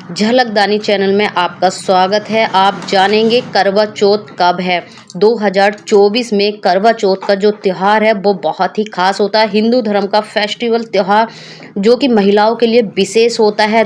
झलकदानी channel में आपका स्वागत है। आप जानेंगे करवा चौथ कब है। 2024 में करवा चौथ का जो त्यौहार है वो बहुत ही खास होता है। हिंदू धर्म का फेस्टिवल त्यौहार जो कि महिलाओं के लिए विशेष होता है।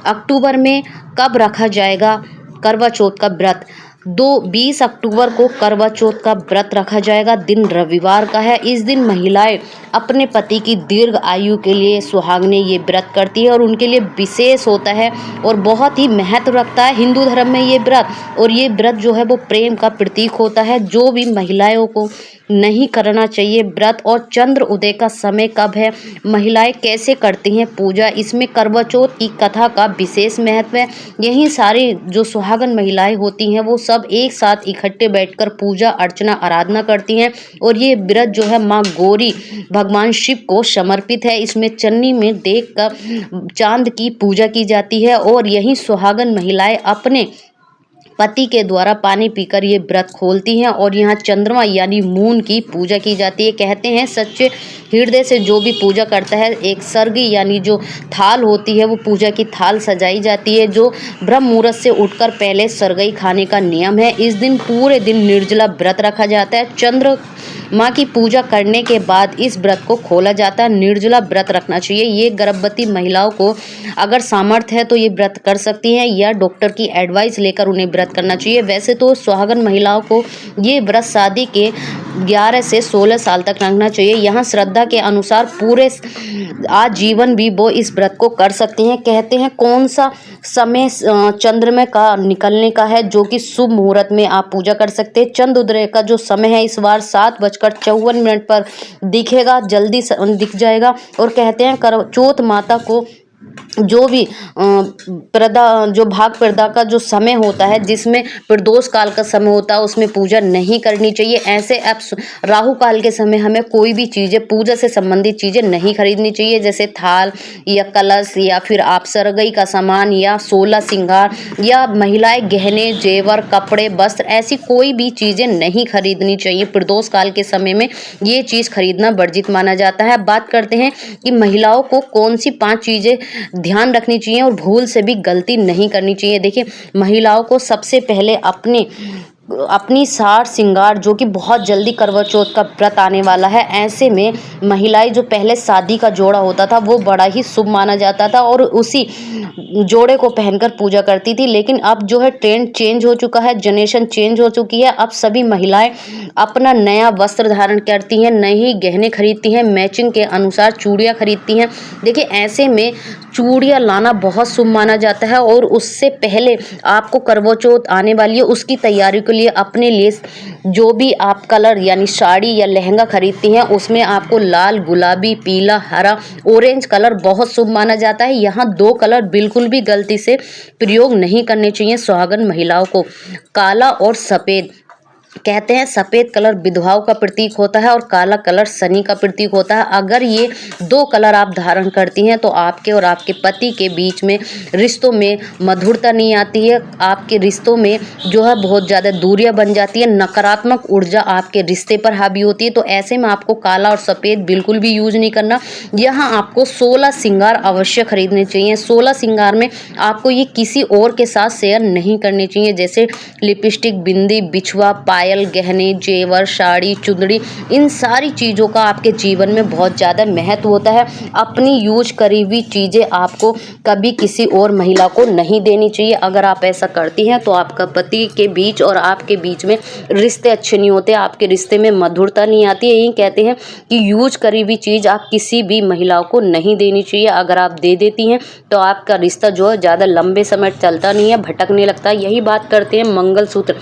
अक्टूबर में कब रखा जाएगा करवा चौथ का व्रत? 20 अक्टूबर को करवा चौथ का व्रत रखा जाएगा। दिन रविवार का है। इस दिन महिलाएं अपने पति की दीर्घ आयु के लिए सुहागने ये व्रत करती है और उनके लिए विशेष होता है और बहुत ही महत्व रखता है हिंदू धर्म में ये व्रत। और ये व्रत जो है वो प्रेम का प्रतीक होता है। जो भी महिलाओं को नहीं करना चाहिए व्रत। और चंद्र उदय का समय कब है, महिलाएं कैसे करती हैं पूजा, इसमें करवा चौथ की कथा का विशेष महत्व है। यही सारी जो सुहागन महिलाएं होती हैं वो सब एक साथ इकट्ठे बैठकर पूजा अर्चना आराधना करती हैं। और ये व्रत जो है माँ गौरी भगवान शिव को समर्पित है। इसमें चन्नी में देख कर चांद की पूजा की जाती है और यही सुहागन महिलाएं अपने पति के द्वारा पानी पीकर ये व्रत खोलती हैं। और यहाँ चंद्रमा यानी मून की पूजा की जाती है। कहते हैं सच्चे हृदय से जो भी पूजा करता है, एक सर्गी यानी जो थाल होती है वो पूजा की थाल सजाई जाती है। जो ब्रह्म मुहूर्त से उठकर पहले सरगई खाने का नियम है। इस दिन पूरे दिन निर्जला व्रत रखा जाता है। चंद्र माँ की पूजा करने के बाद इस व्रत को खोला जाता है। निर्जला व्रत रखना चाहिए। ये गर्भवती महिलाओं को अगर सामर्थ्य है तो ये व्रत कर सकती हैं या डॉक्टर की एडवाइस लेकर उन्हें व्रत करना चाहिए। वैसे तो सुहागन महिलाओं को ये व्रत शादी के 11 से 16 साल तक रखना चाहिए। यहाँ श्रद्धा के अनुसार पूरे आजीवन भी वो इस व्रत को कर सकती हैं। कहते हैं कौन सा समय चंद्रमा का निकलने का है जो कि शुभ मुहूर्त में आप पूजा कर सकते हैं। चंद्र उदय का जो समय है इस बार 7:54 पर दिखेगा, जल्दी दिख जाएगा। और कहते हैं चौथ माता को जो भी जो भाग प्रदा का जो समय होता है जिसमें प्रदोष काल का समय होता है उसमें पूजा नहीं करनी चाहिए। ऐसे अब राहु काल के समय हमें कोई भी चीज़ें पूजा से संबंधित चीज़ें नहीं खरीदनी चाहिए, जैसे थाल या कलश या फिर आप सरगई का सामान या 16 श्रृंगार या महिलाएं गहने जेवर कपड़े वस्त्र ऐसी कोई भी चीज़ें नहीं खरीदनी चाहिए। प्रदोष काल के समय में ये चीज़ खरीदना वर्जित माना जाता है। बात करते हैं कि महिलाओं को कौन सी 5 चीज़ें ध्यान रखनी चाहिए और भूल से भी गलती नहीं करनी चाहिए। देखिए महिलाओं को सबसे पहले अपनी साज श्रृंगार जो कि बहुत जल्दी करवा चौथ का व्रत आने वाला है। ऐसे में महिलाएं जो पहले शादी का जोड़ा होता था वो बड़ा ही शुभ माना जाता था और उसी जोड़े को पहनकर पूजा करती थी। लेकिन अब जो है ट्रेंड चेंज हो चुका है, जनरेशन चेंज हो चुकी है। अब सभी महिलाएं अपना नया वस्त्र धारण करती हैं, नई गहने खरीदती हैं, मैचिंग के अनुसार चूड़ियाँ खरीदती हैं। देखिए ऐसे में चूड़ियाँ लाना बहुत शुभ माना जाता है और उससे पहले आपको करवा चौथ आने वाली है उसकी तैयारी के लिए अपने लिए जो भी आप कलर यानी साड़ी या लहंगा खरीदती हैं उसमें आपको लाल गुलाबी पीला हरा ऑरेंज कलर बहुत शुभ माना जाता है। यहाँ 2 कलर बिल्कुल भी गलती से प्रयोग नहीं करने चाहिए सुहागन महिलाओं को। काला और सफ़ेद, कहते हैं सफ़ेद कलर विधवाओं का प्रतीक होता है और काला कलर शनि का प्रतीक होता है। अगर ये 2 कलर आप धारण करती हैं तो आपके और आपके पति के बीच में रिश्तों में मधुरता नहीं आती है। आपके रिश्तों में जो है बहुत ज़्यादा दूरियां बन जाती है, नकारात्मक ऊर्जा आपके रिश्ते पर हावी होती है। तो ऐसे में आपको काला और सफ़ेद बिल्कुल भी यूज नहीं करना। यहाँ आपको 16 श्रृंगार अवश्य खरीदने चाहिए। 16 श्रृंगार में आपको ये किसी और के साथ शेयर नहीं करने चाहिए, जैसे लिपस्टिक बिंदी बिछुआ पायल गहने जेवर साड़ी चुंदड़ी, इन सारी चीज़ों का आपके जीवन में बहुत ज़्यादा महत्व होता है। अपनी यूज करी हुई चीज़ें आपको कभी किसी और महिला को नहीं देनी चाहिए। अगर आप ऐसा करती हैं तो आपका पति के बीच और आपके बीच में रिश्ते अच्छे नहीं होते, आपके रिश्ते में मधुरता नहीं आती है। यही कहते हैं कि यूज करी हुई चीज़ आप किसी भी महिला को नहीं देनी चाहिए। अगर आप दे देती हैं तो आपका रिश्ता जो है ज़्यादा लंबे समय चलता नहीं है, भटकने लगता है। यही बात करते हैं मंगलसूत्र।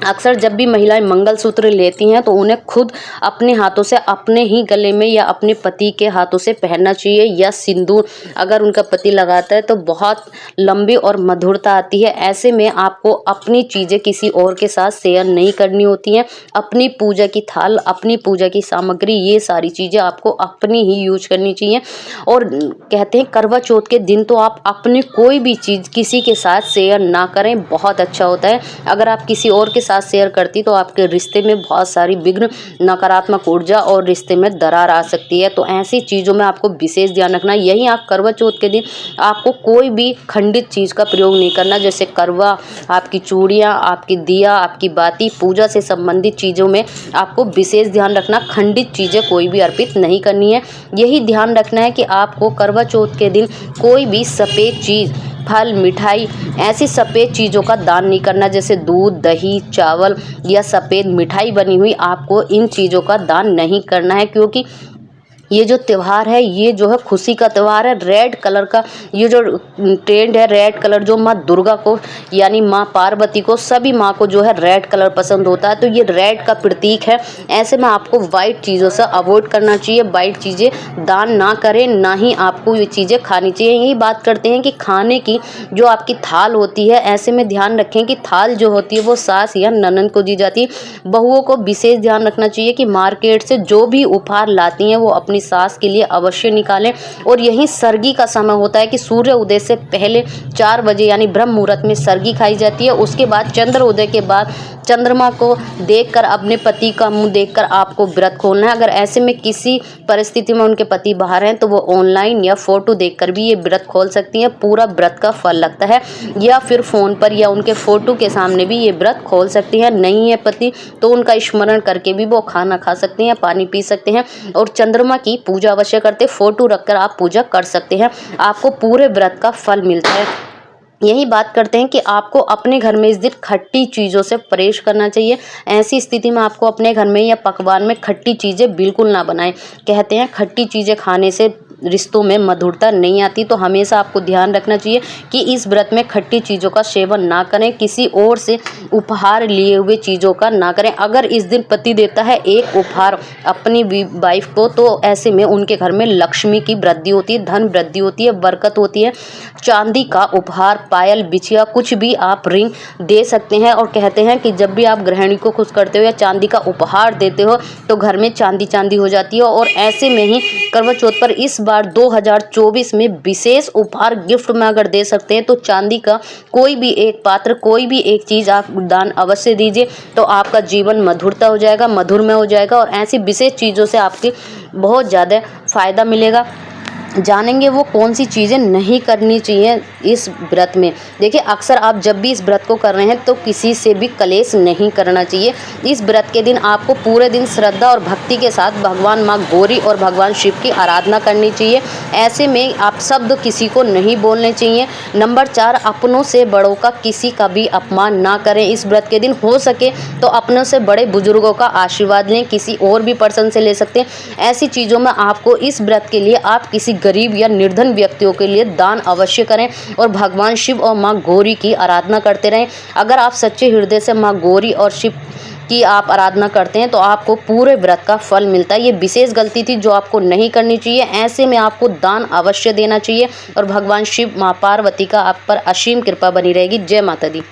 अक्सर जब भी महिलाएं मंगलसूत्र लेती हैं तो उन्हें खुद अपने हाथों से अपने ही गले में या अपने पति के हाथों से पहनना चाहिए, या सिंदूर अगर उनका पति लगाता है तो बहुत लंबी और मधुरता आती है। ऐसे में आपको अपनी चीज़ें किसी और के साथ शेयर नहीं करनी होती हैं। अपनी पूजा की थाल अपनी पूजा की सामग्री ये सारी चीज़ें आपको अपनी ही यूज करनी चाहिए। और कहते हैं करवा चौथ के दिन तो आप अपनी कोई भी चीज़ किसी के साथ शेयर ना करें, बहुत अच्छा होता है। अगर आप किसी और के साथ शेयर करती तो आपके रिश्ते में बहुत सारी विघ्न, नकारात्मक ऊर्जा और रिश्ते में दरार आ सकती है। तो ऐसी चीज़ों में आपको विशेष ध्यान रखना। यही आप करवा चौथ के दिन आपको कोई भी खंडित चीज़ का प्रयोग नहीं करना, जैसे करवा, आपकी चूड़ियाँ, आपकी दिया, आपकी बाती, पूजा से संबंधित चीज़ों में आपको विशेष ध्यान रखना। खंडित चीज़ें कोई भी अर्पित नहीं करनी है। यही ध्यान रखना है कि आपको करवा चौथ के दिन कोई भी सफ़ेद चीज़, फल, मिठाई, ऐसी सफ़ेद चीज़ों का दान नहीं करना, जैसे दूध, दही, चावल या सफ़ेद मिठाई बनी हुई, आपको इन चीज़ों का दान नहीं करना है। क्योंकि ये जो त्यौहार है, ये जो है खुशी का त्यौहार है। रेड कलर का ये जो ट्रेंड है, रेड कलर जो माँ दुर्गा को यानी माँ पार्वती को, सभी माँ को जो है रेड कलर पसंद होता है, तो ये रेड का प्रतीक है। ऐसे में आपको वाइट चीज़ों से अवॉइड करना चाहिए। वाइट चीज़ें दान ना करें, ना ही आपको ये चीज़ें खानी चाहिए। यही बात करते हैं कि खाने की जो आपकी थाल होती है, ऐसे में ध्यान रखें कि थाल जो होती है वो सास या ननद को दी जाती है। बहुओं को विशेष ध्यान रखना चाहिए कि मार्केट से जो भी उपहार लाती हैं वो अपनी सास के लिए अवश्य निकालें। और यही सरगी का समय होता है कि सूर्य उदय से पहले 4 बजे यानी ब्रह्म मुहूर्त में सरगी खाई जाती है। उसके बाद चंद्र उदय के बाद चंद्रमा को देखकर, अपने पति का मुंह देखकर आपको व्रत खोलना है। अगर ऐसे में किसी परिस्थिति में उनके पति बाहर हैं तो वो ऑनलाइन या फोटो देखकर भी ये व्रत खोल सकती हैं। पूरा व्रत का फल लगता है, या फिर फ़ोन पर या उनके फोटो के सामने भी ये व्रत खोल सकती हैं। नहीं है पति तो उनका स्मरण करके भी वो खाना खा सकते हैं, पानी पी सकते हैं और चंद्रमा की पूजा अवश्य करते। फोटो रखकर आप पूजा कर सकते हैं, आपको पूरे व्रत का फल मिलता है। यही बात करते हैं कि आपको अपने घर में इस दिन खट्टी चीज़ों से परहेज करना चाहिए। ऐसी स्थिति में आपको अपने घर में या पकवान में खट्टी चीज़ें बिल्कुल ना बनाएं। कहते हैं खट्टी चीज़ें खाने से रिश्तों में मधुरता नहीं आती, तो हमेशा आपको ध्यान रखना चाहिए कि इस व्रत में खट्टी चीज़ों का सेवन ना करें। किसी और से उपहार लिए हुए चीज़ों का ना करें। अगर इस दिन पति देता है एक उपहार अपनी वाइफ को, तो ऐसे में उनके घर में लक्ष्मी की वृद्धि होती है, धन वृद्धि होती है, बरकत होती है। चांदी का उपहार, पायल, बिछिया, कुछ भी आप रिंग दे सकते हैं। और कहते हैं कि जब भी आप गृहिणी को खुश करते हो या चांदी का उपहार देते हो तो घर में चांदी चांदी हो जाती है। और ऐसे में ही करवा चौथ पर इस बार 2024 में विशेष उपहार गिफ्ट में अगर दे सकते हैं तो चांदी का कोई भी एक पात्र, कोई भी एक चीज़ आप दान अवश्य दीजिए, तो आपका जीवन मधुरता हो जाएगा, मधुरमय हो जाएगा और ऐसी विशेष चीज़ों से आपकी बहुत ज़्यादा फायदा मिलेगा। जानेंगे वो कौन सी चीज़ें नहीं करनी चाहिए इस व्रत में। देखिए, अक्सर आप जब भी इस व्रत को कर रहे हैं तो किसी से भी कलेश नहीं करना चाहिए। इस व्रत के दिन आपको पूरे दिन श्रद्धा और भक्ति के साथ भगवान माँ गौरी और भगवान शिव की आराधना करनी चाहिए। ऐसे में आप शब्द किसी को नहीं बोलने चाहिए। नंबर 4, अपनों से बड़ों का किसी का भी अपमान ना करें। इस व्रत के दिन हो सके तो अपनों से बड़े बुजुर्गों का आशीर्वाद लें, किसी और भी पर्सन से ले सकते हैं। ऐसी चीज़ों में आपको इस व्रत के लिए आप किसी गरीब या निर्धन व्यक्तियों के लिए दान अवश्य करें और भगवान शिव और माँ गौरी की आराधना करते रहें। अगर आप सच्चे हृदय से माँ गौरी और शिव की आप आराधना करते हैं तो आपको पूरे व्रत का फल मिलता है। ये विशेष गलती थी जो आपको नहीं करनी चाहिए। ऐसे में आपको दान अवश्य देना चाहिए और भगवान शिव, माँ पार्वती का आप पर असीम कृपा बनी रहेगी। जय माता दी।